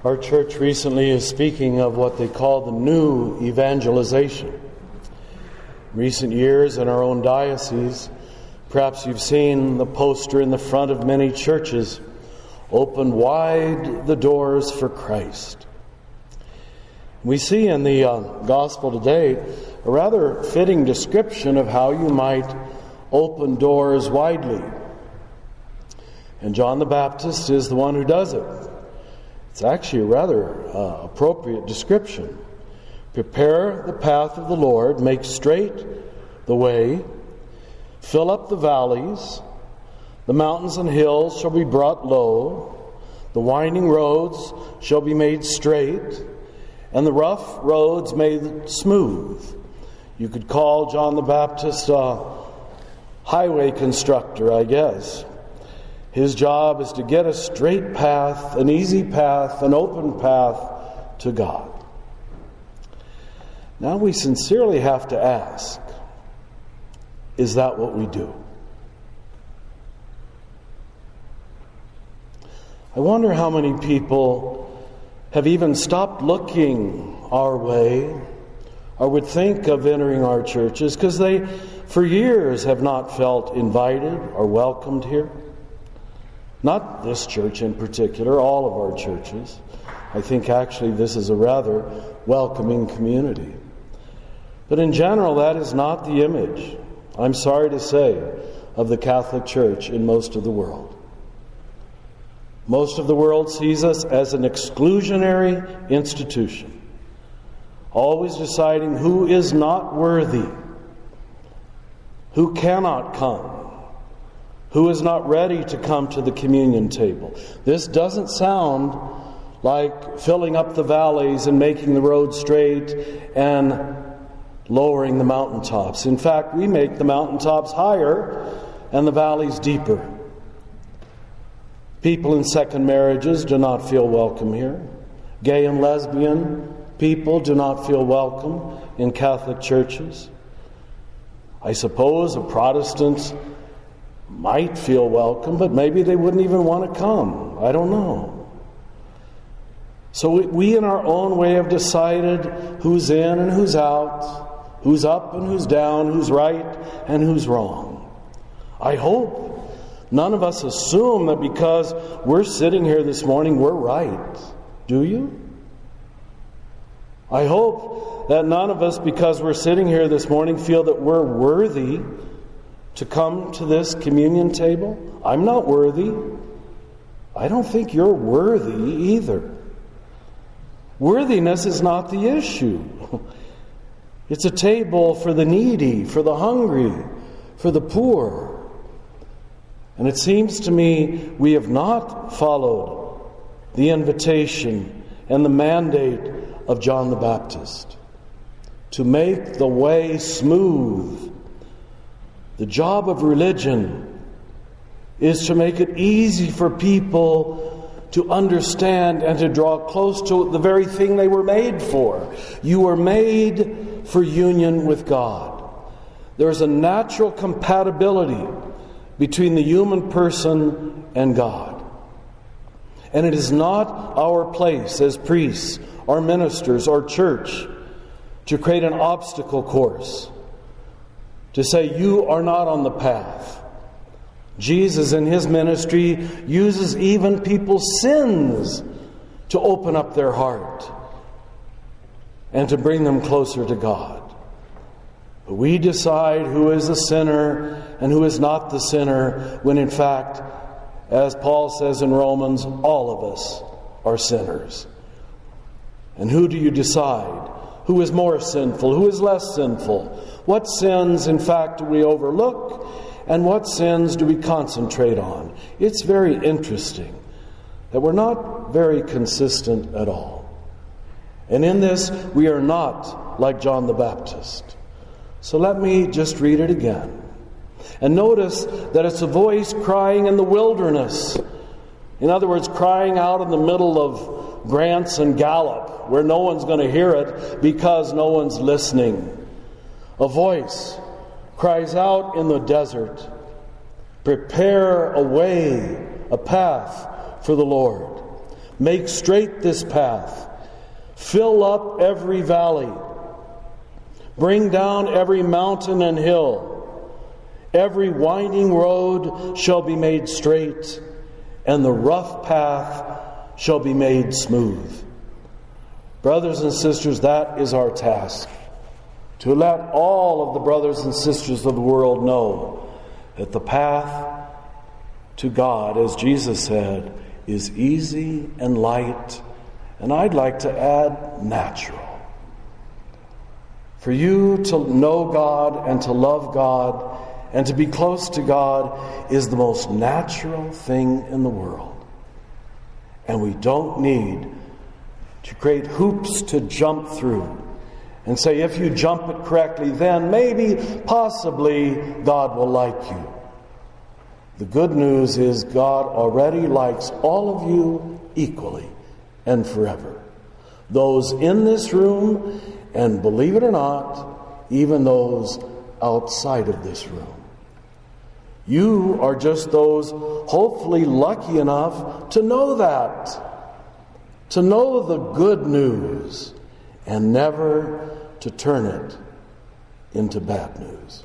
Our church recently is speaking of what they call the new evangelization. In recent years in our own diocese, perhaps you've seen the poster in the front of many churches, "Open wide the doors for Christ." We see in the gospel today a rather fitting description of how you might open doors widely. And John the Baptist is the one who does it. It's actually a rather appropriate description. Prepare the path of the Lord, make straight the way, fill up the valleys, the mountains and hills shall be brought low, the winding roads shall be made straight, and the rough roads made smooth. You could call John the Baptist a highway constructor, I guess. His job is to get a straight path, an easy path, an open path to God. Now we sincerely have to ask, is that what we do? I wonder how many people have even stopped looking our way or would think of entering our churches because they, for years, have not felt invited or welcomed here. Not this church in particular, all of our churches. I think actually this is a rather welcoming community. But in general, that is not the image, I'm sorry to say, of the Catholic Church in most of the world. Most of the world sees us as an exclusionary institution, always deciding who is not worthy, who cannot come, who is not ready to come to the communion table. This doesn't sound like filling up the valleys and making the road straight and lowering the mountaintops. In fact, we make the mountaintops higher and the valleys deeper. People in second marriages do not feel welcome here. Gay and lesbian people do not feel welcome in Catholic churches. I suppose a Protestant might feel welcome, but maybe they wouldn't even want to come. I don't know. So we in our own way have decided who's in and who's out, who's up and who's down, who's right and who's wrong. I hope none of us assume that because we're sitting here this morning, we're right. Do you? I hope that none of us, because we're sitting here this morning, feel that we're worthy to come to this communion table. I'm not worthy. I don't think you're worthy either. Worthiness is not the issue. It's a table for the needy, for the hungry, for the poor. And it seems to me we have not followed the invitation and the mandate of John the Baptist to make the way smooth. The job of religion is to make it easy for people to understand and to draw close to the very thing they were made for. You were made for union with God. There's a natural compatibility between the human person and God. And it is not our place as priests or ministers or church to create an obstacle course, to say you are not on the path. Jesus in his ministry uses even people's sins to open up their heart and to bring them closer to God. But we decide who is the sinner and who is not the sinner, when in fact, as Paul says in Romans, all of us are sinners. And who do you decide? Who is more sinful? Who is less sinful? What sins, in fact, do we overlook? And what sins do we concentrate on? It's very interesting that we're not very consistent at all. And in this, we are not like John the Baptist. So let me just read it again. And notice that it's a voice crying in the wilderness. In other words, crying out in the middle of Grants and Gallup, where no one's going to hear it because no one's listening. A voice cries out in the desert, prepare a way, a path for the Lord. Make straight this path. Fill up every valley. Bring down every mountain and hill. Every winding road shall be made straight, and the rough path shall be made smooth. Brothers and sisters, that is our task. To let all of the brothers and sisters of the world know that the path to God, as Jesus said, is easy and light, and I'd like to add natural. For you to know God and to love God and to be close to God is the most natural thing in the world. And we don't need to create hoops to jump through and say, if you jump it correctly, then maybe, possibly, God will like you. The good news is God already likes all of you equally and forever. Those in this room, and believe it or not, even those outside of this room. You are just those hopefully lucky enough to know that, to know the good news, and never to turn it into bad news.